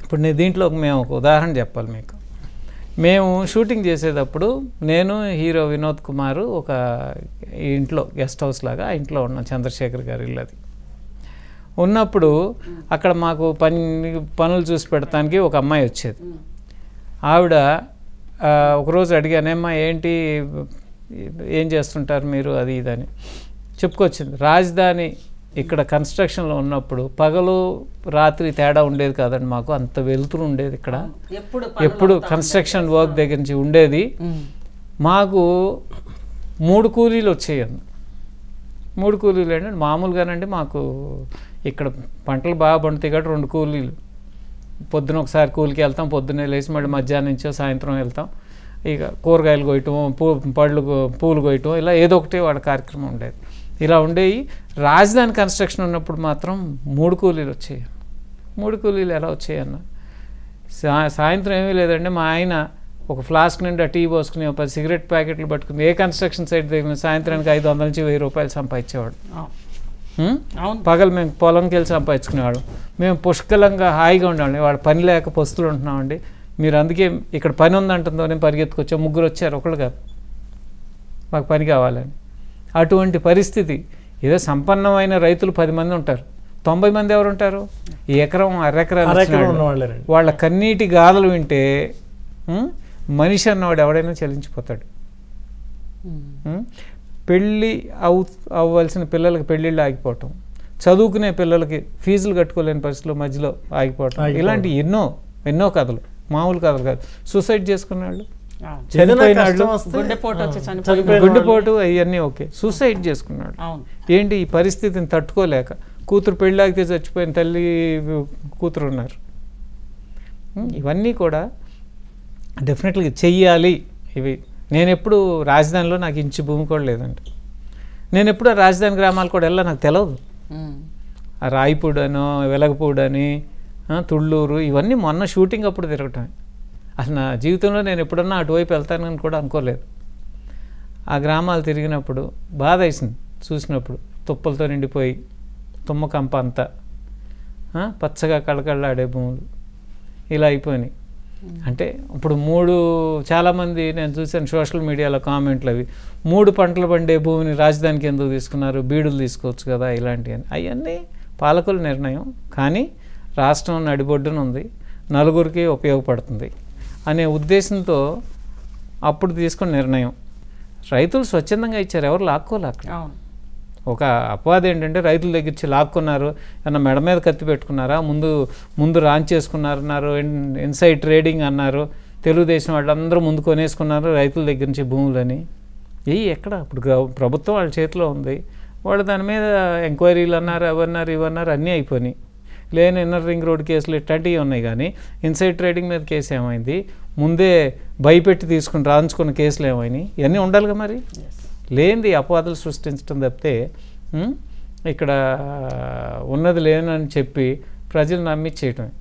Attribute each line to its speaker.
Speaker 1: ఇప్పుడు నేను దీంట్లో మేము ఒక ఉదాహరణ చెప్పాలి మీకు. మేము షూటింగ్ చేసేటప్పుడు నేను హీరో వినోద్ కుమార్ ఒక ఇంట్లో గెస్ట్ హౌస్ లాగా ఆ ఇంట్లో ఉన్నాం, చంద్రశేఖర్ గారి ఇల్లు అది. ఉన్నప్పుడు అక్కడ మాకు పనులు చూసి పెడతానికి ఒక అమ్మాయి వచ్చేది. ఆవిడ ఒకరోజు అడిగానేమ్మా ఏంటి ఏం చేస్తుంటారు మీరు అది ఇదని చెప్పుకొచ్చింది. రాజధాని ఇక్కడ కన్స్ట్రక్షన్లో ఉన్నప్పుడు పగలు రాత్రి తేడా ఉండేది కాదండి, మాకు అంత వెలుతురు ఉండేది ఇక్కడ, ఎప్పుడు కన్స్ట్రక్షన్ వర్క్ దగ్గర నుంచి ఉండేది. మాకు 3 కూలీలు వచ్చేయండి. 3 కూలీలు ఏంటంటే మామూలుగానండి మాకు ఇక్కడ పంటలు బాగా పండుతాయి కాబట్టి 2 కూలీలు. పొద్దున ఒకసారి కూలికి వెళ్తాం, పొద్దున్నే లేచి మళ్ళీ మధ్యాహ్నం నుంచో సాయంత్రం వెళ్తాం. ఇక కూరగాయలు కొయ్యటం, పూలు కొయ్యటం, ఇలా ఏదో ఒకటి వాడి కార్యక్రమం ఉండేది. ఇలా ఉండేవి. రాజధాని కన్స్ట్రక్షన్ ఉన్నప్పుడు మాత్రం 3 కూలీలు వచ్చాయి. 3 కూలీలు ఎలా వచ్చాయన్న, సాయంత్రం ఏమీ లేదండి, మా ఆయన ఒక ఫ్లాస్క్ నిండా టీ పోసుకుని 10 సిగరెట్ ప్యాకెట్లు పట్టుకుని ఏ కన్స్ట్రక్షన్ సైట్ దగ్గర సాయంత్రానికి 500 నుంచి 1000 రూపాయలు సంపాదించేవాడు. పగలు మేము పొలంకి వెళ్ళి సంపాదించుకునేవాడు. మేము పుష్కలంగా హాయిగా ఉండేవాళ్ళం. వాడు పని లేక పస్తులు ఉంటున్నామండి. మీరు అందుకే ఇక్కడ పని ఉందంటుందో నేను పరిగెత్తుకొచ్చా. 3 వచ్చారు, ఒకళ్ళు కాదు, మాకు పని కావాలని. అటువంటి పరిస్థితి. ఏదో సంపన్నమైన రైతులు 10 మంది ఉంటారు, 90 మంది ఎవరు ఉంటారు? ఎకరం అరెకరాలు. వాళ్ళ కన్నీటి గాథలు వింటే మనిషి అన్నవాడు ఎవడైనా చలించిపోతాడు. పెళ్ళి అవ్వాల్సిన పిల్లలకి పెళ్ళిళ్ళు ఆగిపోవటం, చదువుకునే పిల్లలకి ఫీజులు కట్టుకోలేని పరిస్థితుల్లో మధ్యలో ఆగిపోవటం, ఇలాంటి ఎన్నో కథలు, మామూలు కథలు కాదు. సూసైడ్ చేసుకున్నాళ్ళు, చనిపోయినాళ్ళు, గుండెపోటు అవన్నీ ఓకే, సూసైడ్ చేసుకున్నాడు. ఏంటి ఈ పరిస్థితిని తట్టుకోలేక, కూతురు పెళ్ళాగితే చచ్చిపోయిన తల్లి కూతురు ఉన్నారు. ఇవన్నీ కూడా డెఫినెట్గా చెయ్యాలి. ఇవి నేను ఎప్పుడు రాజధానిలో నాకు ఇంచు భూమి కూడా లేదండి. నేను ఎప్పుడు రాజధాని గ్రామాలు కూడా వెళ్ళా, నాకు తెలియదు. ఆ రాయిపూడి అనో వెలగపూడి అని తుళ్ళూరు ఇవన్నీ మొన్న షూటింగ్ అప్పుడు తిరగటమే. అసలు నా జీవితంలో నేను ఎప్పుడన్నా అటువైపు వెళ్తానని కూడా అనుకోలేదు. ఆ గ్రామాలు తిరిగినప్పుడు బాధ వేసింది చూసినప్పుడు. తుప్పలతో నిండిపోయి తుమ్మకంప అంతా పచ్చగా కళకళలాడే భూములు ఇలా అయిపోయినాయి. అంటే ఇప్పుడు చాలామంది నేను చూసాను సోషల్ మీడియాలో కామెంట్లు, అవి 3 పంటలు పండే భూమిని రాజధానికి ఎందుకు తీసుకున్నారు, బీడులు తీసుకోవచ్చు కదా ఇలాంటివి. అవన్నీ పాలకుల నిర్ణయం. కానీ రాష్ట్రం నడిబొడ్డున ఉంది, నలుగురికి ఉపయోగపడుతుంది అనే ఉద్దేశంతో అప్పుడు తీసుకున్న నిర్ణయం. రైతులు స్వచ్ఛందంగా ఇచ్చారు, ఎవరు లాక్కోలే. అక్కడ ఒక అపవాదం ఏంటంటే రైతుల దగ్గర నుంచి లాక్కున్నారు, ఏమన్నా మెడ మీద కత్తి పెట్టుకున్నారా, ముందు రాంచ్ చేసుకున్నారన్నారు, ఇన్సైడ్ ట్రేడింగ్ అన్నారు, తెలుగుదేశం వాళ్ళందరూ ముందు కొనేసుకున్నారు రైతుల దగ్గర నుంచి భూములని. ఎక్కడ ఇప్పుడు ప్రభుత్వం వాళ్ళ చేతిలో ఉంది, వాళ్ళు దాని మీద ఎంక్వైరీలు అన్నారు, అవన్నారు ఇవన్నారు, అన్నీ అయిపోయినాయి. లేని ఇన్నర్ రింగ్ రోడ్ కేసులు ఇట్లాంటివి ఉన్నాయి. కానీ ఇన్సైడ్ ట్రేడింగ్ మీద కేసు ఏమైంది, ముందే భయపెట్టి రాంచుకున్న కేసులు ఏమైనాయి, ఇవన్నీ ఉండాలిగా. మరి లేనిది అపవాదులు సృష్టించడం తప్పితే ఇక్కడ ఉన్నది లేనని చెప్పి ప్రజలు నమ్మించేయటమే.